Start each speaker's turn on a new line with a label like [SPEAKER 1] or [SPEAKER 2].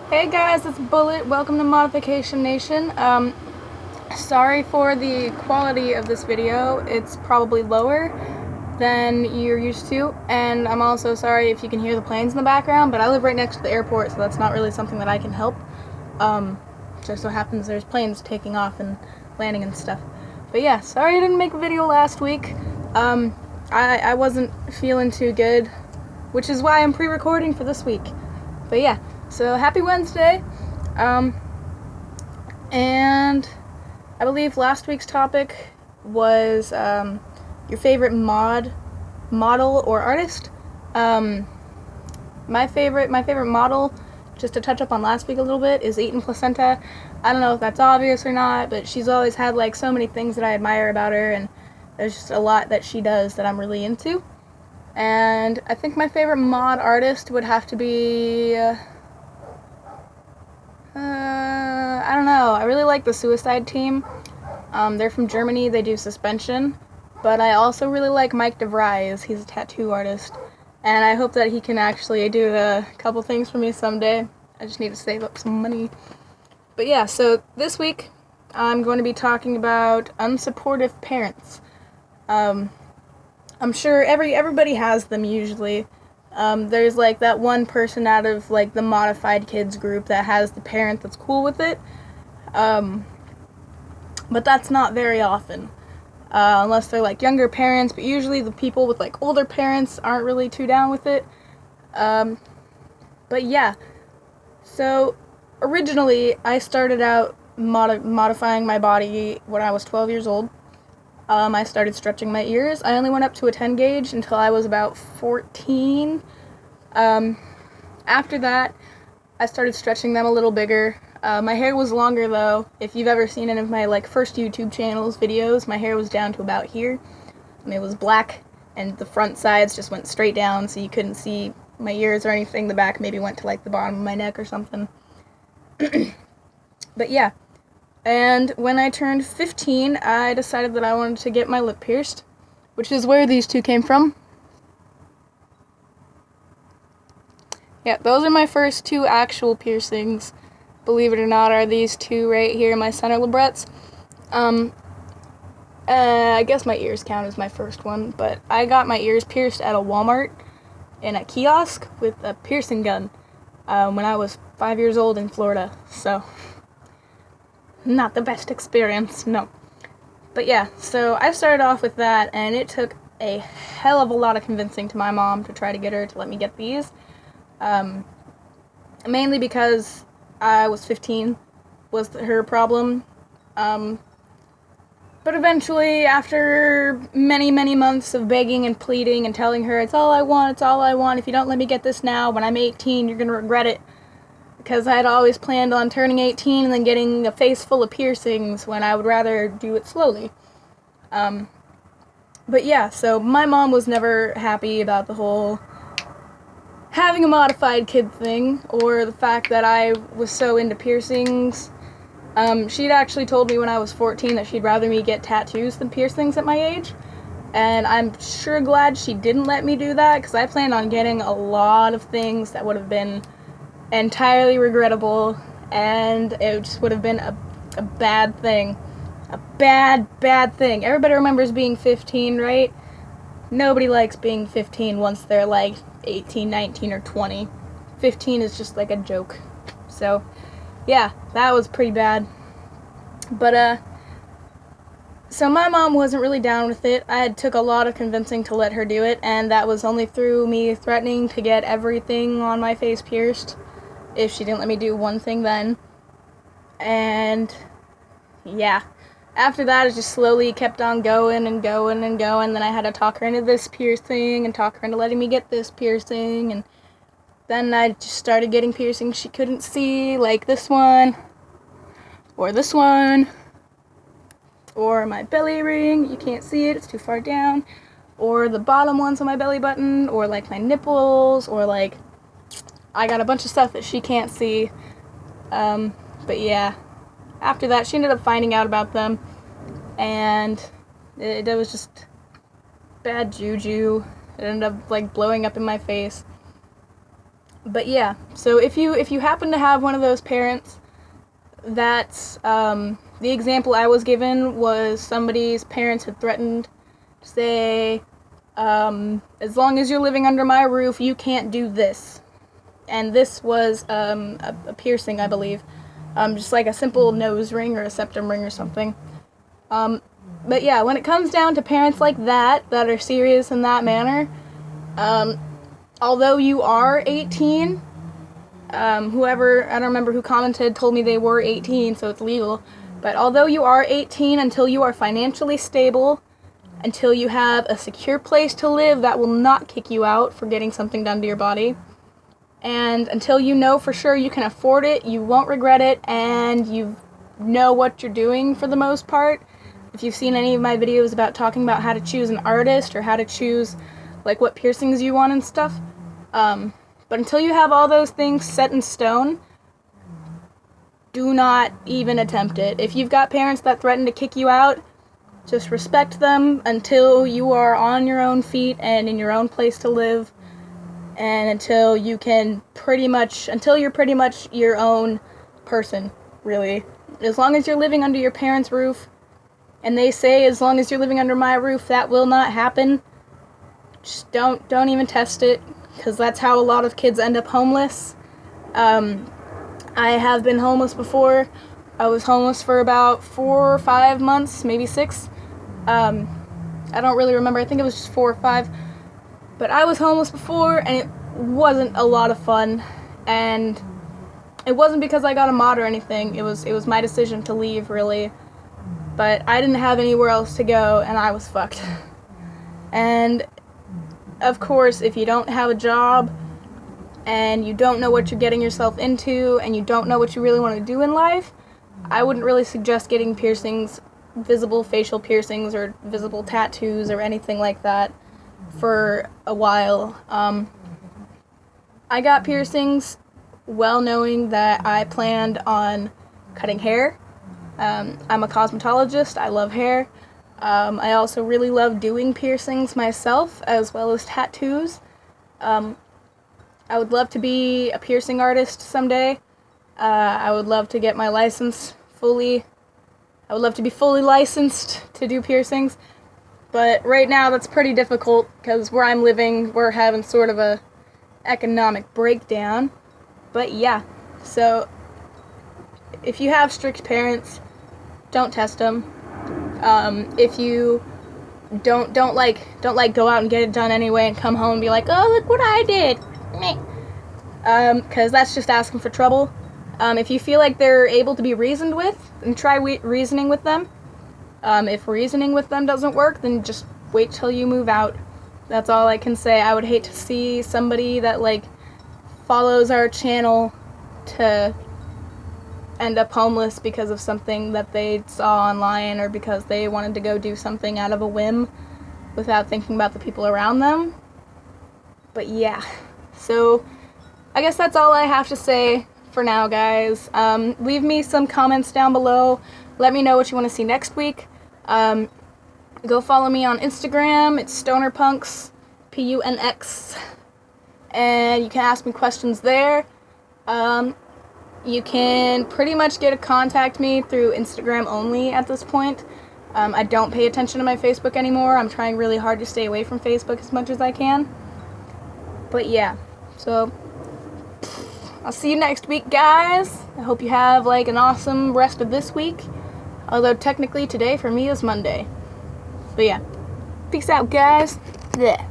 [SPEAKER 1] Hey guys, it's Bullet. Welcome to Modification Nation. Sorry for the quality of this video. It's probably lower than you're used to, and I'm also sorry if you can hear the planes in the background, but I live right next to the airport, so that's not really something that I can help. Just so happens there's planes taking off and landing and stuff. But yeah, sorry I didn't make a video last week. I wasn't feeling too good, which is why I'm pre-recording for this week. But yeah, so happy Wednesday. And I believe last week's topic was your favorite model or artist. My favorite model, just to touch up on last week a little bit, is Eaten Placenta. I don't know if that's obvious or not, but she's always had like so many things that I admire about her, and there's just a lot that she does that I'm really into. And I think my favorite mod artist would have to be, I don't know, I really like the Suicide Team. They're from Germany, they do suspension, but I also really like Mike DeVries. He's a tattoo artist, and I hope that he can actually do a couple things for me someday. I just need to save up some money. But yeah, so this week I'm going to be talking about unsupportive parents. I'm sure everybody has them usually. There's like that one person out of like the modified kids group that has the parent that's cool with it. But that's not very often. Unless they're like younger parents, but usually the people with like older parents aren't really too down with it. But yeah. So originally I started out modifying my body when I was 12 years old. I started stretching my ears. I only went up to a 10 gauge until I was about 14. After that, I started stretching them a little bigger. My hair was longer though. If you've ever seen any of my like first YouTube channels videos, my hair was down to about here. And it was black, and the front sides just went straight down, so you couldn't see my ears or anything. The back maybe went to like the bottom of my neck or something. But yeah. And when I turned 15, I decided that I wanted to get my lip pierced, which is where these two came from. Yeah, those are my first two actual piercings, believe it or not, are these two right here, my center labrets. I guess my ears count as my first one, but I got my ears pierced at a Walmart in a kiosk with a piercing gun when I was 5 years old in Florida, so not the best experience, no. But yeah, so I started off with that, and it took a hell of a lot of convincing to my mom to try to get her to let me get these. Mainly because I was 15 was her problem. But eventually, after many, many months of begging and pleading and telling her, it's all I want, if you don't let me get this now, when I'm 18, you're gonna regret it. Because I had always planned on turning 18 and then getting a face full of piercings when I would rather do it slowly. But yeah, so my mom was never happy about the whole having a modified kid thing, or the fact that I was so into piercings. She'd actually told me when I was 14 that she'd rather me get tattoos than piercings at my age. And I'm sure glad she didn't let me do that, because I planned on getting a lot of things that would have been entirely regrettable, and it just would have been a bad thing. A bad thing. Everybody remembers being 15, right? Nobody likes being 15 once they're like 18, 19, or 20. 15 is just like a joke. So, yeah, that was pretty bad. But, so my mom wasn't really down with it. I took a lot of convincing to let her do it, and that was only through me threatening to get everything on my face pierced if she didn't let me do one thing then. And yeah, after that it just slowly kept on going and going and going. Then I had to talk her into this piercing and talk her into letting me get this piercing, and then I just started getting piercings she couldn't see, like this one, or this one, or my belly ring, you can't see it, it's too far down, or the bottom ones on my belly button, or like my nipples, or like I got a bunch of stuff that she can't see. But yeah, after that, she ended up finding out about them, and it was just bad juju. It ended up like blowing up in my face. But yeah, so if you happen to have one of those parents, that's the example I was given was somebody's parents had threatened to say, as long as you're living under my roof, you can't do this. And this was a piercing, I believe. Just like a simple nose ring or a septum ring or something. But yeah, when it comes down to parents like that are serious in that manner, although you are 18, whoever, I don't remember who commented, told me they were 18, so it's legal. But although you are 18, until you are financially stable, until you have a secure place to live that will not kick you out for getting something done to your body, and until you know for sure you can afford it, you won't regret it, and you know what you're doing for the most part. If you've seen any of my videos about talking about how to choose an artist or how to choose like what piercings you want and stuff, but until you have all those things set in stone, do not even attempt it. If you've got parents that threaten to kick you out, just respect them until you are on your own feet and in your own place to live, and until you're pretty much your own person, really. As long as you're living under your parents' roof, and they say as long as you're living under my roof, that will not happen, just don't even test it, because that's how a lot of kids end up homeless. I have been homeless before. I was homeless for about 4 or 5 months, maybe 6. I don't really remember. I think it was just 4 or 5. But I was homeless before, and it wasn't a lot of fun. And it wasn't because I got a mod or anything. It was my decision to leave, really. But I didn't have anywhere else to go, and I was fucked. And of course, if you don't have a job, and you don't know what you're getting yourself into, and you don't know what you really want to do in life, I wouldn't really suggest getting piercings, visible facial piercings, or visible tattoos, or anything like that for a while. I got piercings well knowing that I planned on cutting hair. I'm a cosmetologist. I love hair. I also really love doing piercings myself, as well as tattoos. I would love to be a piercing artist someday. I would love to get my license fully. I would love to be fully licensed to do piercings. But right now that's pretty difficult, because where I'm living, we're having sort of a economic breakdown. But yeah, so if you have strict parents, don't test them. If you don't go out and get it done anyway and come home and be like, oh, look what I did. Because that's just asking for trouble. If you feel like they're able to be reasoned with, then try reasoning with them. If reasoning with them doesn't work, then just wait till you move out. That's all I can say. I would hate to see somebody that, follows our channel to end up homeless because of something that they saw online, or because they wanted to go do something out of a whim without thinking about the people around them. But yeah, so I guess that's all I have to say for now, guys. Leave me some comments down below. Let me know what you want to see next week. Go follow me on Instagram. It's stonerpunks, Punx, and you can ask me questions there. You can pretty much contact me through Instagram only at this point. I don't pay attention to my Facebook anymore. I'm trying really hard to stay away from Facebook as much as I can. But yeah, so I'll see you next week, guys. I hope you have an awesome rest of this week. Although technically today for me is Monday. But yeah, peace out, guys. Blech.